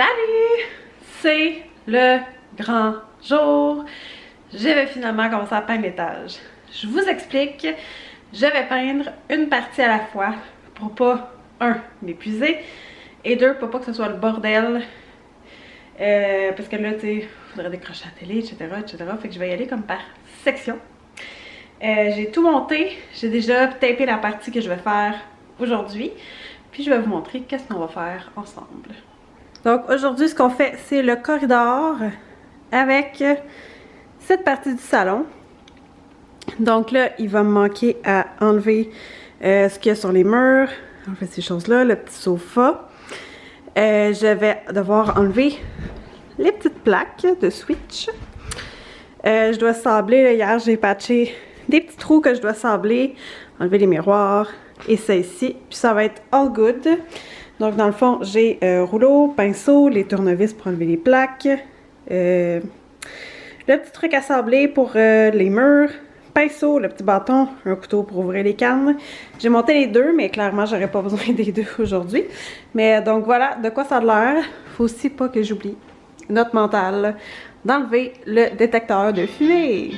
Salut! C'est le grand jour. Je vais finalement commencer à peindre l'étage. Je vous explique, je vais peindre une partie à la fois pour pas, un, m'épuiser et deux, pour pas que ce soit le bordel. Parce que là, tu sais, il faudrait décrocher la télé, etc., etc. Fait que je vais y aller comme par section. J'ai tout monté. J'ai déjà tapé la partie que je vais faire aujourd'hui. Puis je vais vous montrer qu'est-ce qu'on va faire ensemble. Donc aujourd'hui, ce qu'on fait, c'est le corridor avec cette partie du salon. Donc là, il va me manquer à enlever ce qu'il y a sur les murs, enlever ces choses-là, le petit sofa. Je vais devoir enlever les petites plaques de switch. Je dois sabler, là, hier j'ai patché des petits trous que je dois sabler, enlever les miroirs et ça ici, puis ça va être all good. Donc dans le fond, j'ai rouleau, pinceau, les tournevis pour enlever les plaques, le petit truc à sabler pour les murs, pinceau, le petit bâton, un couteau pour ouvrir les cannes. J'ai monté les deux, mais clairement, j'aurais pas besoin des deux aujourd'hui. Mais donc voilà de quoi ça a l'air. Faut aussi pas que j'oublie, note mentale, d'enlever le détecteur de fumée.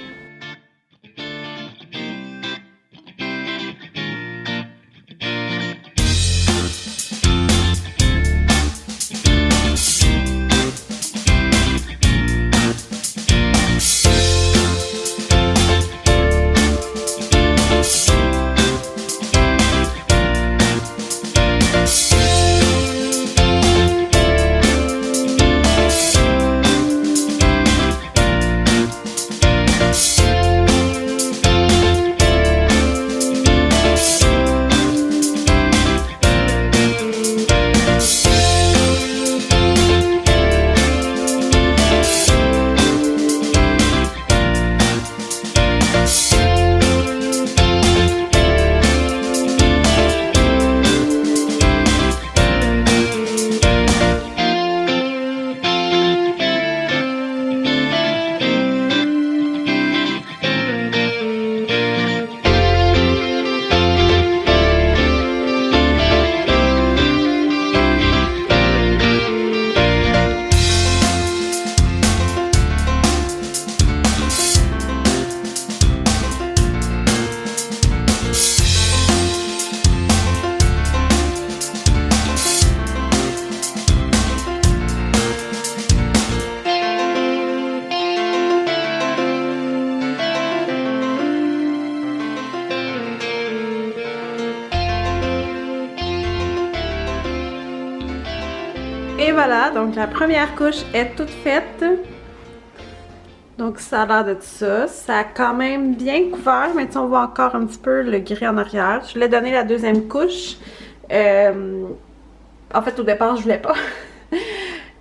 Et voilà, donc la première couche est toute faite. Donc ça a l'air de tout ça. Ça a quand même bien couvert, mais on voit encore un petit peu le gris en arrière. Je voulais donner la deuxième couche. En fait, au départ, je voulais pas.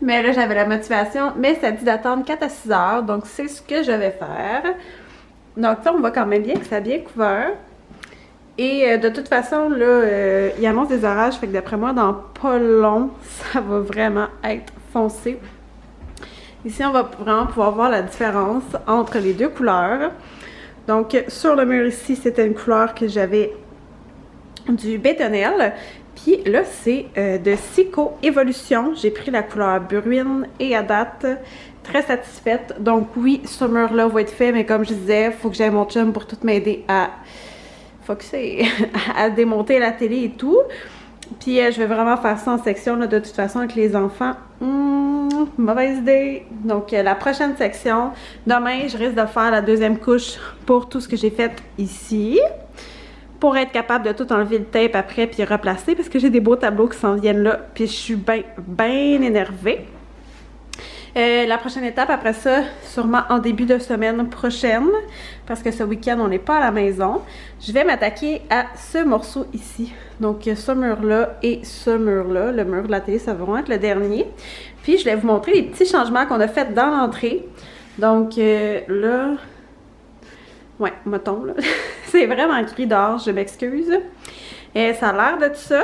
Mais là, j'avais la motivation. Mais ça dit d'attendre 4 à 6 heures. Donc c'est ce que je vais faire. Donc ça, on voit quand même bien que ça a bien couvert. Et de toute façon, là, il annonce des orages, fait que d'après moi, dans pas long, ça va vraiment être foncé. Ici, on va vraiment pouvoir voir la différence entre les deux couleurs. Donc, sur le mur ici, c'était une couleur que j'avais du bétonnel. Puis là, c'est de Cico Evolution. J'ai pris la couleur Bruine et à date, très satisfaite. Donc oui, ce mur-là va être fait, mais comme je disais, il faut que j'aille mon chum pour tout m'aider à à démonter la télé et tout. Puis je vais vraiment faire ça en section là, de toute façon avec les enfants. Mauvaise idée. Donc la prochaine section, demain je risque de faire la deuxième couche pour tout ce que j'ai fait ici. Pour être capable de tout enlever le tape après puis replacer parce que j'ai des beaux tableaux qui s'en viennent là. Puis je suis bien énervée. La prochaine étape après ça, sûrement en début de semaine prochaine, parce que ce week-end on n'est pas à la maison, je vais m'attaquer à ce morceau ici. Donc ce mur-là et ce mur-là, le mur de la télé, ça va être le dernier. Puis je vais vous montrer les petits changements qu'on a fait dans l'entrée. Donc là, ouais, mettons là, c'est vraiment gris dehors, je m'excuse. Et ça a l'air de tout ça.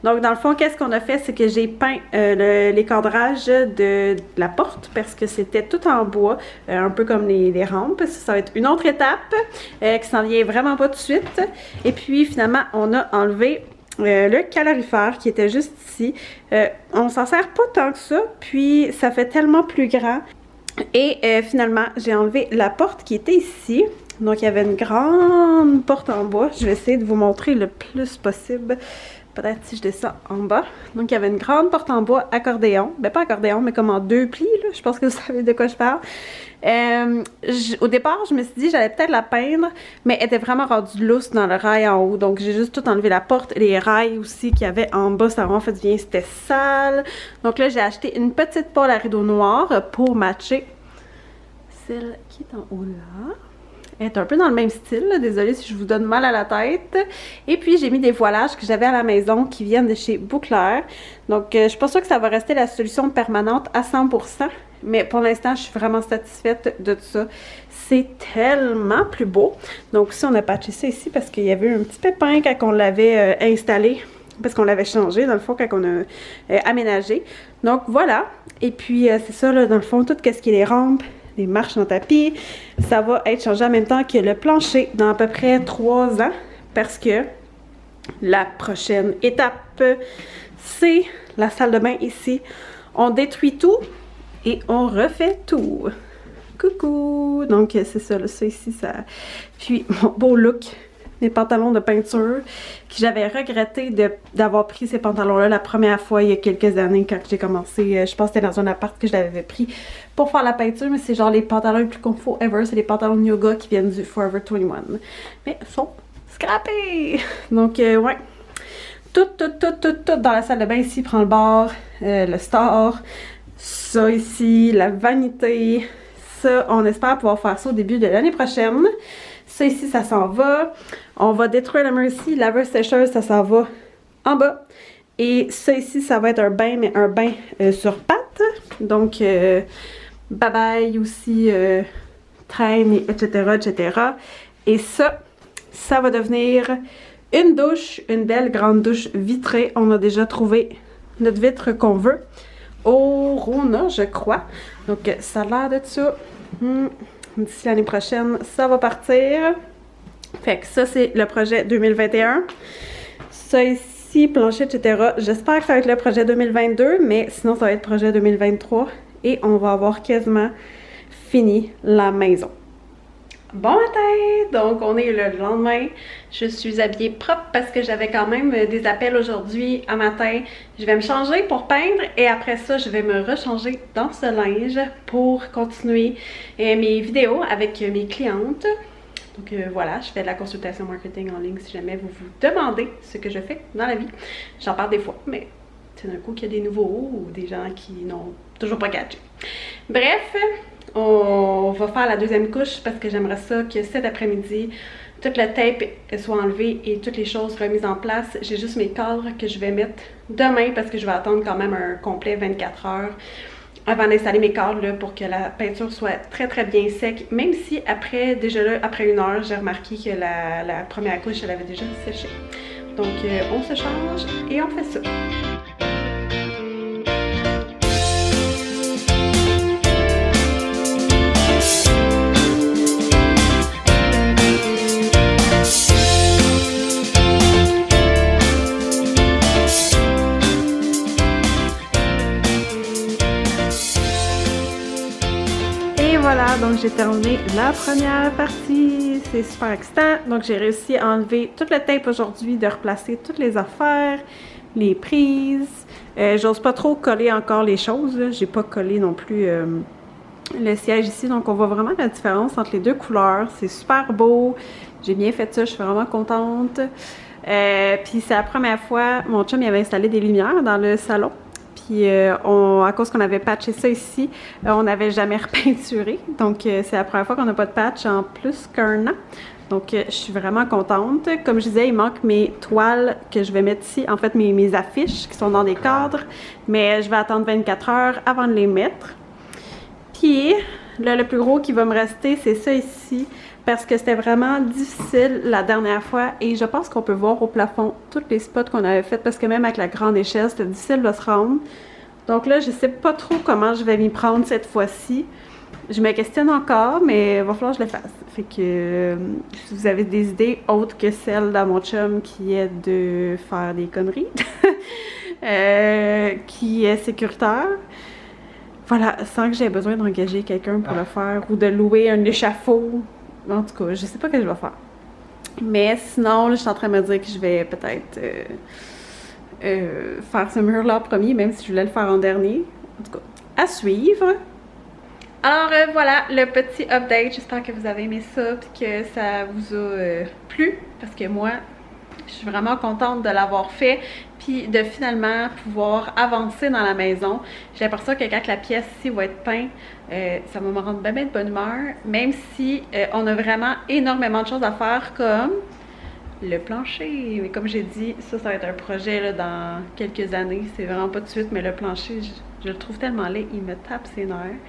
Donc, dans le fond, qu'est-ce qu'on a fait? C'est que j'ai peint les cadrages de la porte parce que c'était tout en bois, un peu comme les rampes. Ça va être une autre étape qui s'en vient vraiment pas tout de suite. Et puis, finalement, on a enlevé le calorifère qui était juste ici. On s'en sert pas tant que ça, puis ça fait tellement plus grand. Et finalement, j'ai enlevé la porte qui était ici. Donc, il y avait une grande porte en bois. Je vais essayer de vous montrer le plus possible. Peut-être si je descends en bas. Donc, il y avait une grande porte en bois accordéon. Ben, pas accordéon, mais comme en 2 plis, là. Je pense que vous savez de quoi je parle. Au départ, je me suis dit j'allais peut-être la peindre, mais elle était vraiment rendue lousse dans le rail en haut. Donc, j'ai juste tout enlevé la porte et les rails aussi qu'il y avait en bas. Ça a vraiment fait du bien, c'était sale. Donc là, j'ai acheté une petite pôle à rideau noir pour matcher celle qui est en haut là. Elle est un peu dans le même style, là. Désolée si je vous donne mal à la tête. Et puis, j'ai mis des voilages que j'avais à la maison qui viennent de chez Bouclair. Donc, je suis pas sûre que ça va rester la solution permanente à 100%. Mais pour l'instant, je suis vraiment satisfaite de tout ça. C'est tellement plus beau. Donc, ici, on a patché ça ici parce qu'il y avait un petit pépin quand on l'avait installé. Parce qu'on l'avait changé, dans le fond, quand on a aménagé. Donc, voilà. Et puis, c'est ça, là, dans le fond, tout ce qui est les rampes, les marches en tapis, ça va être changé en même temps que le plancher dans à peu près 3 ans parce que la prochaine étape, c'est la salle de bain ici. On détruit tout et on refait tout. Coucou! Donc, c'est ça, là, ça ici, ça... Puis, mon beau look, mes pantalons de peinture, que j'avais regretté d'avoir pris ces pantalons-là la première fois il y a quelques années quand j'ai commencé. Je pense que c'était dans un appart que je l'avais pris pour faire la peinture, mais c'est genre les pantalons les plus confort ever. C'est les pantalons de yoga qui viennent du Forever 21. Mais ils sont scrappés! Donc, ouais. Tout dans la salle de bain ici prend le bar, le store, ça ici, la vanité. Ça, on espère pouvoir faire ça au début de l'année prochaine. Ça ici, ça s'en va. On va détruire la Mercy, laveuse sécheuse, ça s'en va en bas. Et ça ici, ça va être un bain, mais un bain sur pattes. Donc, bye bye aussi, traîne, etc., etc. Et ça va devenir une douche, une belle grande douche vitrée. On a déjà trouvé notre vitre qu'on veut au Rona, je crois. Donc, ça a l'air de ça. D'ici l'année prochaine, ça va partir. Fait que ça, c'est le projet 2021. Ça ici, plancher, etc. J'espère que ça va être le projet 2022, mais sinon, ça va être le projet 2023. Et on va avoir quasiment fini la maison. Bon matin! Donc, on est le lendemain. Je suis habillée propre parce que j'avais quand même des appels aujourd'hui à matin. Je vais me changer pour peindre et après ça, je vais me rechanger dans ce linge pour continuer mes vidéos avec mes clientes. Donc voilà, je fais de la consultation marketing en ligne si jamais vous vous demandez ce que je fais dans la vie. J'en parle des fois, mais c'est d'un coup qu'il y a des nouveaux ou des gens qui n'ont toujours pas catché. Bref, on va faire la deuxième couche parce que j'aimerais ça que cet après-midi, toute la tape soit enlevée et toutes les choses remises en place. J'ai juste mes cadres que je vais mettre demain parce que je vais attendre quand même un complet 24 heures avant d'installer mes cadres là, pour que la peinture soit très bien sec. Même si après, déjà là, après 1 heure, j'ai remarqué que la première couche, elle avait déjà séché. Donc on se change et on fait ça. Voilà, donc j'ai terminé la première partie, c'est super excitant. Donc j'ai réussi à enlever toute la tape aujourd'hui, de replacer toutes les affaires, les prises. J'ose pas trop coller encore les choses, j'ai pas collé non plus le siège ici, donc on voit vraiment la différence entre les deux couleurs. C'est super beau, j'ai bien fait ça, je suis vraiment contente. Puis c'est la première fois, mon chum il avait installé des lumières dans le salon. Puis à cause qu'on avait patché ça ici, on n'avait jamais repeinturé. Donc c'est la première fois qu'on n'a pas de patch en plus qu'1 an. Donc je suis vraiment contente. Comme je disais, il manque mes toiles que je vais mettre ici. En fait, mes affiches qui sont dans des cadres. Mais je vais attendre 24 heures avant de les mettre. Puis là, le plus gros qui va me rester, c'est ça ici. Parce que c'était vraiment difficile la dernière fois et je pense qu'on peut voir au plafond tous les spots qu'on avait fait parce que même avec la grande échelle, c'était difficile de se rendre. Donc là, je sais pas trop comment je vais m'y prendre cette fois-ci. Je me questionne encore, mais il va falloir que je le fasse. Fait que si vous avez des idées autres que celles dans mon chum qui est de faire des conneries, qui est sécuritaire, voilà, sans que j'aie besoin d'engager quelqu'un pour le faire ou de louer un échafaud. En tout cas, je sais pas ce que je vais faire. Mais sinon, là, je suis en train de me dire que je vais peut-être faire ce mur-là en premier, même si je voulais le faire en dernier. En tout cas, à suivre. Alors voilà le petit update. J'espère que vous avez aimé ça et que ça vous a plu. Parce que moi, je suis vraiment contente de l'avoir fait. Puis de finalement pouvoir avancer dans la maison. J'ai l'impression que quand la pièce ici va être peinte, ça va me rendre bien de bonne humeur. Même si on a vraiment énormément de choses à faire comme le plancher. Mais comme j'ai dit, ça va être un projet là, dans quelques années. C'est vraiment pas tout de suite, mais le plancher, je le trouve tellement laid. Il me tape ses nerfs.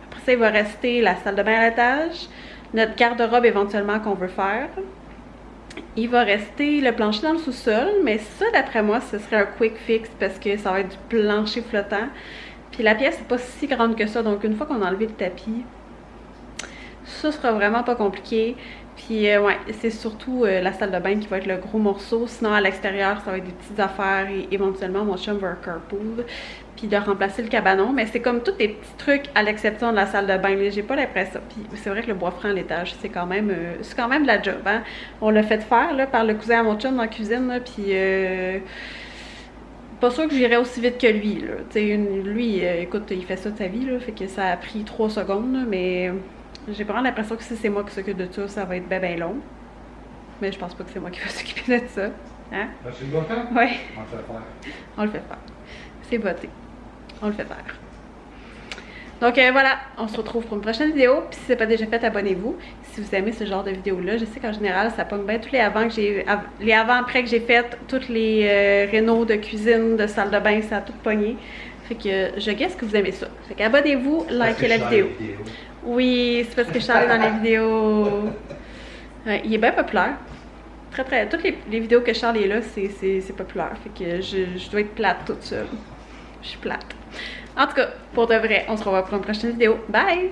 Après ça, il va rester la salle de bain à l'étage. Notre garde-robe éventuellement qu'on veut faire. Il va rester le plancher dans le sous-sol, mais ça, d'après moi, ce serait un quick fix parce que ça va être du plancher flottant. Puis la pièce n'est pas si grande que ça, donc une fois qu'on a enlevé le tapis, ça sera vraiment pas compliqué. Puis ouais, c'est surtout la salle de bain qui va être le gros morceau. Sinon, à l'extérieur, ça va être des petites affaires et éventuellement, mon chum va un carpool. Puis de remplacer le cabanon. Mais c'est comme tous des petits trucs à l'exception de la salle de bain. J'ai pas l'impression. Puis c'est vrai que le bois franc à l'étage, c'est quand même de la job. Hein? On l'a fait faire là, par le cousin à mon chum dans la cuisine. Là, puis pas sûr que j'irais aussi vite que lui. Là. Lui, écoute, il fait ça de sa vie. Là, fait que ça a pris 3 secondes. Là, mais j'ai vraiment l'impression que si c'est moi qui s'occupe de ça, ça va être bien long. Mais je pense pas que c'est moi qui vais s'occuper de ça. Hein? Tu le dois faire? Oui. On le fait faire. On le fait faire. C'est voté. On le fait faire. Donc voilà, on se retrouve pour une prochaine vidéo. Puis si ce n'est pas déjà fait, abonnez-vous. Si vous aimez ce genre de vidéo-là, je sais qu'en général, ça pogne bien tous les avant-après que j'ai fait, toutes les rénaux de cuisine, de salle de bain, ça a tout pogné. Fait que je guesse que vous aimez ça. Fait qu'abonnez-vous, likez la vidéo. Oui, c'est parce que je suis allée dans les vidéos. Ouais, il est bien populaire. Toutes les vidéos que Charles est là, c'est populaire. Fait que je dois être plate toute seule. Je suis plate. En tout cas, pour de vrai, on se revoit pour une prochaine vidéo. Bye!